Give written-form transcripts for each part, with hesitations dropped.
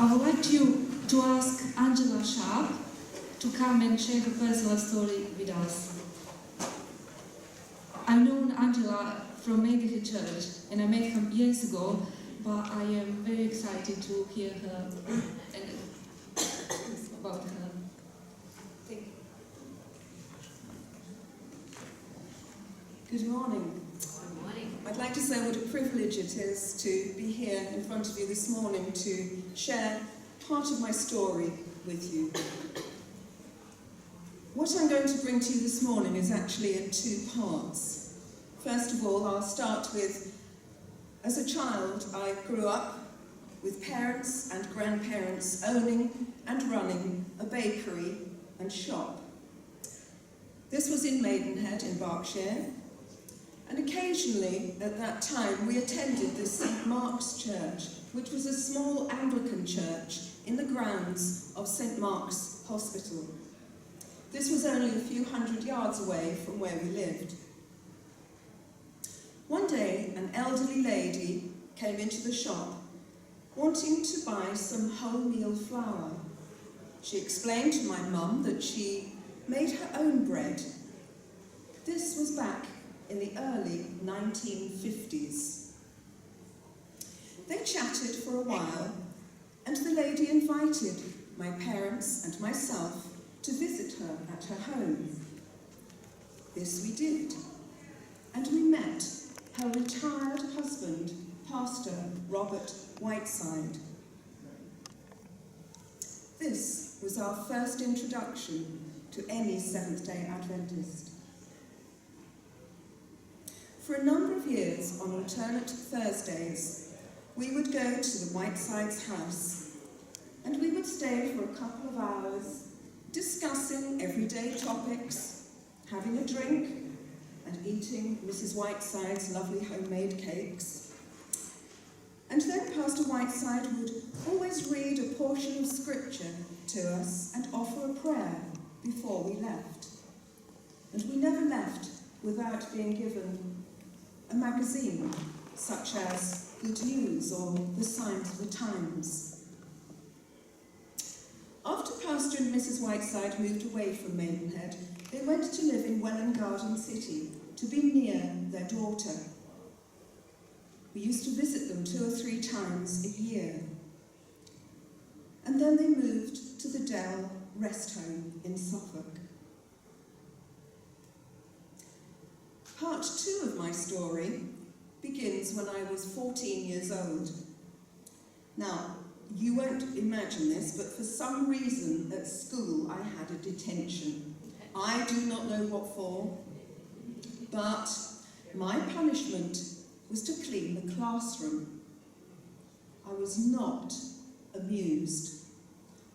I would like to ask Angela Sharp to come and share her personal story with us. I've known Angela from Medical Church, and I met her years ago, but I am very excited to hear her and about her. Thank you. Good morning. Good morning. I'd like to say what a privilege it is to be here in front of you this morning to share part of my story with you. What I'm going to bring to you this morning is actually in two parts. First of all, I'll start with, as a child, I grew up with parents and grandparents owning and running a bakery and shop. This was in Maidenhead in Berkshire, and occasionally at that time we attended the St. Mark's Church, which was a small Anglican church in the grounds of St. Mark's Hospital. This was only a few hundred yards away from where we lived. One day, an elderly lady came into the shop wanting to buy some wholemeal flour. She explained to my mum that she made her own bread. This was back in the early 1950s. They chatted for a while, and the lady invited my parents and myself to visit her at her home. This we did, and we met her retired husband, Pastor Robert Whiteside. This was our first introduction to any Seventh-day Adventist. For a number of years, on alternate Thursdays, we would go to the Whiteside's house, and we would stay for a couple of hours, discussing everyday topics, having a drink, and eating Mrs. Whiteside's lovely homemade cakes. And then Pastor Whiteside would always read a portion of scripture to us and offer a prayer before we left. And we never left without being given a magazine, such as Good News or The Signs of the Times. After Pastor and Mrs. Whiteside moved away from Maidenhead, they went to live in Welwyn Garden City to be near their daughter. We used to visit them 2 or 3 times a year. And then they moved to the Dell Rest Home in Suffolk. Part 2 of my story begins when I was 14 years old. Now, you won't imagine this, but for some reason at school I had a detention. I do not know what for, but my punishment was to clean the classroom. I was not amused.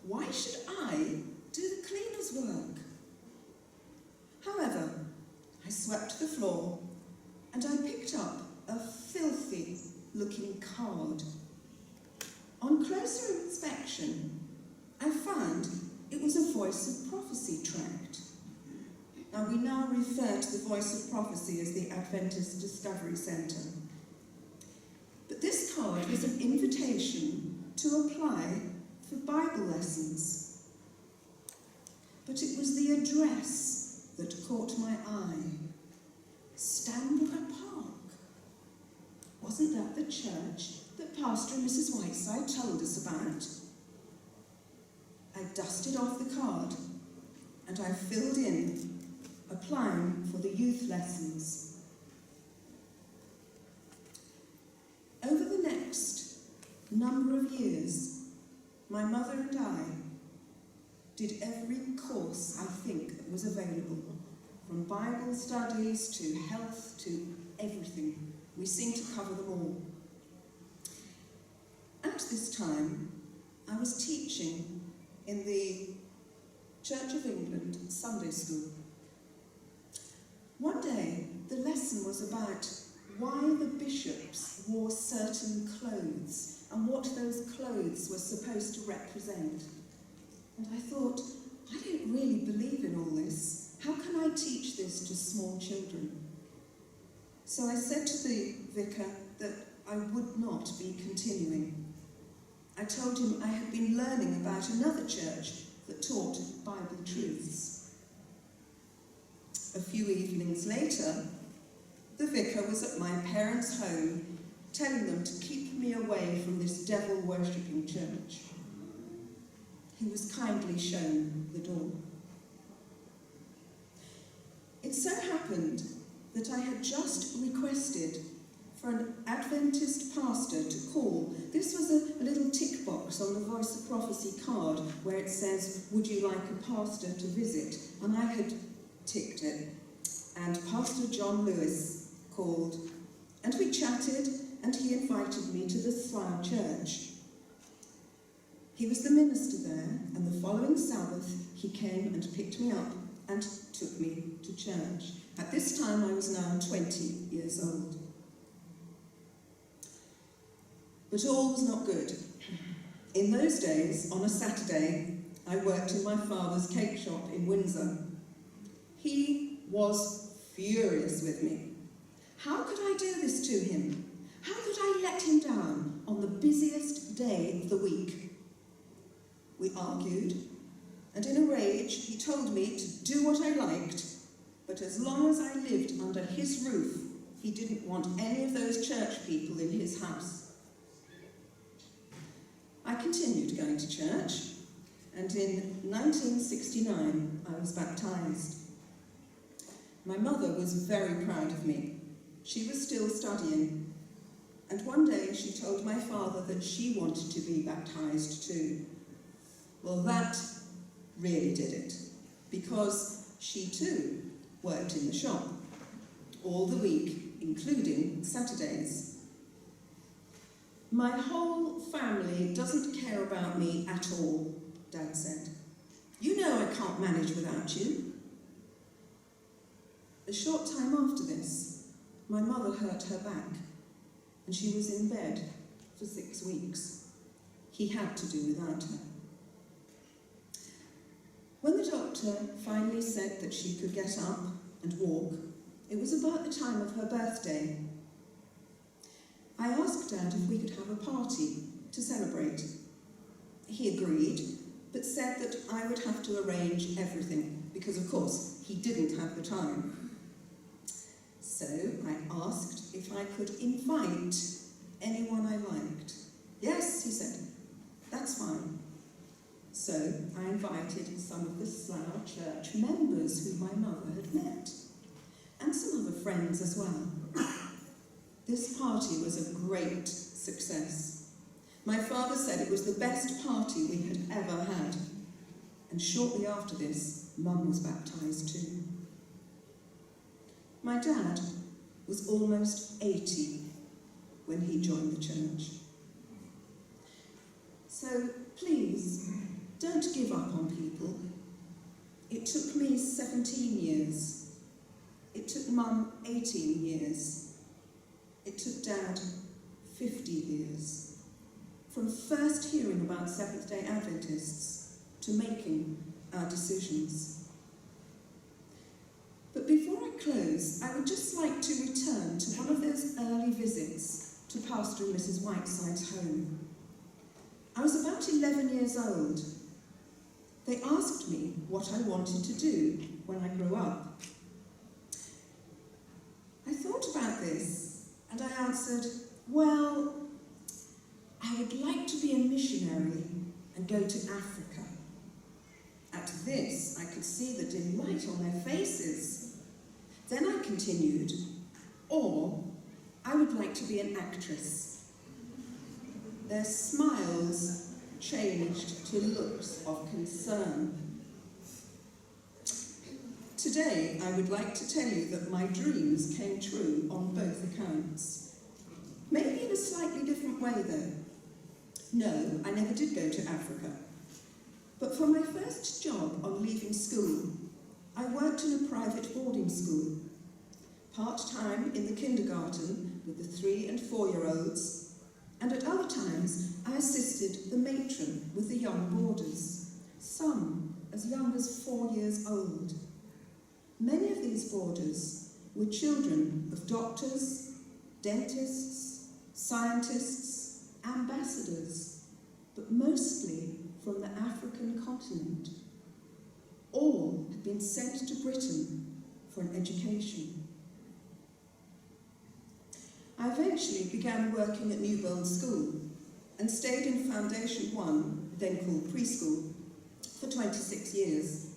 Why should I do the cleaner's work? However, I swept the floor and I picked up a filthy-looking card. On closer inspection, I found it was a Voice of Prophecy tract. Now, we now refer to the Voice of Prophecy as the Adventist Discovery Centre. But this card was an invitation to apply for Bible lessons. But it was the address that caught my eye. Stanborough Park. Wasn't that the church that Pastor and Mrs. Whiteside told us about? I dusted off the card and I filled in, applying for the youth lessons. Over the next number of years, my mother and I did every course I think that was available, from Bible studies to health to everything. We seemed to cover them all. At this time, I was teaching in the Church of England Sunday School. One day, the lesson was about why the bishops wore certain clothes and what those clothes were supposed to represent. And I thought, I don't really believe in all this. How can I teach this to small children? So I said to the vicar that I would not be continuing. I told him I had been learning about another church that taught Bible truths. A few evenings later, the vicar was at my parents' home telling them to keep me away from this devil-worshipping church. He was kindly shown the door. It so happened that I had just requested for an Adventist pastor to call. This was a little tick box on the Voice of Prophecy card where it says, "Would you like a pastor to visit?" And I had ticked it. And Pastor John Lewis called, and we chatted, and he invited me to the Slough Church. He was the minister there, and the following Sabbath he came and picked me up and took me to church. At this time I was now 20 years old. But all was not good. In those days, on a Saturday, I worked in my father's cake shop in Windsor. He was furious with me. How could I do this to him? How could I let him down on the busiest day of the week? We argued, and in a rage he told me to do what I liked, but as long as I lived under his roof, he didn't want any of those church people in his house. I continued going to church, and in 1969 I was baptised. My mother was very proud of me. She was still studying, and one day she told my father that she wanted to be baptised too. Well, that really did it, because she too worked in the shop, all the week, including Saturdays. My whole family doesn't care about me at all, Dad said. You know I can't manage without you. A short time after this, my mother hurt her back, and she was in bed for 6 weeks. He had to do without her. When the doctor finally said that she could get up and walk, it was about the time of her birthday. I asked Dad if we could have a party to celebrate. He agreed, but said that I would have to arrange everything, because of course he didn't have the time. So I asked if I could invite anyone I liked. Yes, he said, that's fine. So I invited some of the Slough Church members who my mother had met, and some other friends as well. This party was a great success. My father said it was the best party we had ever had, and shortly after this, Mum was baptised too. My dad was almost 80 when he joined the church. So please, don't give up on people. It took me 17 years. It took Mum 18 years. It took Dad 50 years. From first hearing about Seventh-day Adventists to making our decisions. But before I close, I would just like to return to one of those early visits to Pastor and Mrs. Whiteside's home. I was about 11 years old. They asked me what I wanted to do when I grew up. I thought about this, and I answered, well, I would like to be a missionary and go to Africa. At this, I could see the delight on their faces. Then I continued, or I would like to be an actress. Their smiles changed to looks of concern. Today, I would like to tell you that my dreams came true on both accounts. Maybe in a slightly different way, though. No, I never did go to Africa. But for my first job on leaving school, I worked in a private boarding school, part-time in the kindergarten with the 3 and 4-year-olds, and at other times I assisted the matron with the young boarders, some as young as 4 years old. Many of these boarders were children of doctors, dentists, scientists, ambassadors, but mostly from the African continent. All had been sent to Britain for an education. I eventually began working at Newbold School and stayed in Foundation 1, then called Preschool, for 26 years.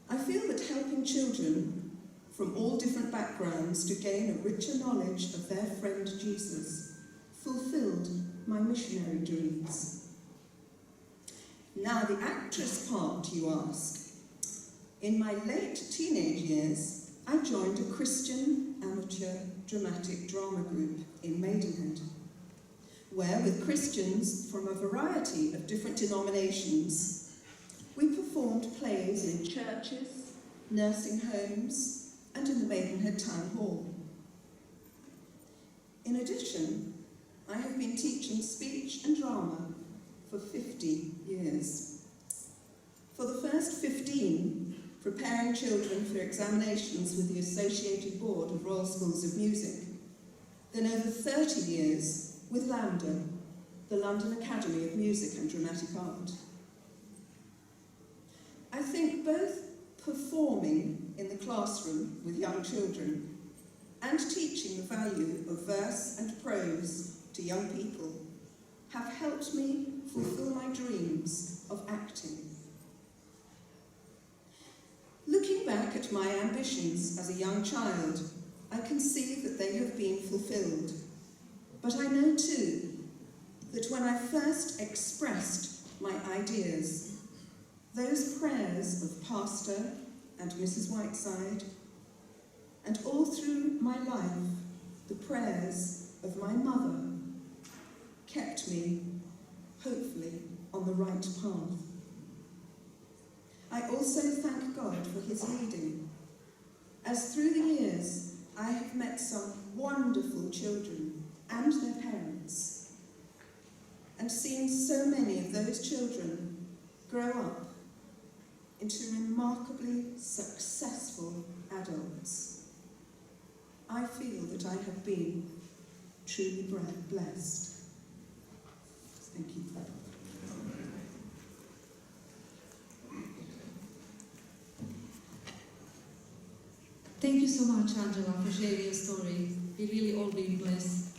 I feel that helping children from all different backgrounds to gain a richer knowledge of their friend Jesus fulfilled my missionary dreams. Now the actress part, you ask. In my late teenage years, I joined a Christian amateur dramatic drama group in Maidenhead, where with Christians from a variety of different denominations, we performed plays in churches, nursing homes, and in the Maidenhead Town Hall. In addition, I have been teaching speech and drama for 50 years. For the first 15, preparing children for examinations with the Associated Board of Royal Schools of Music, then over 30 years with LAMDA, the London Academy of Music and Dramatic Art. I think both performing in the classroom with young children and teaching the value of verse and prose to young people have helped me fulfill my dreams of acting. Looking back at my ambitions as a young child, I can see that they have been fulfilled. But I know too that when I first expressed my ideas, those prayers of Pastor and Mrs. Whiteside, and all through my life, the prayers of my mother, kept me, hopefully, on the right path. I also thank God for his leading, as through the years I have met some wonderful children and their parents, and seen so many of those children grow up into remarkably successful adults. I feel that I have been truly blessed. Thank you. Thank you so much, Angela, for sharing your story. We really all been blessed.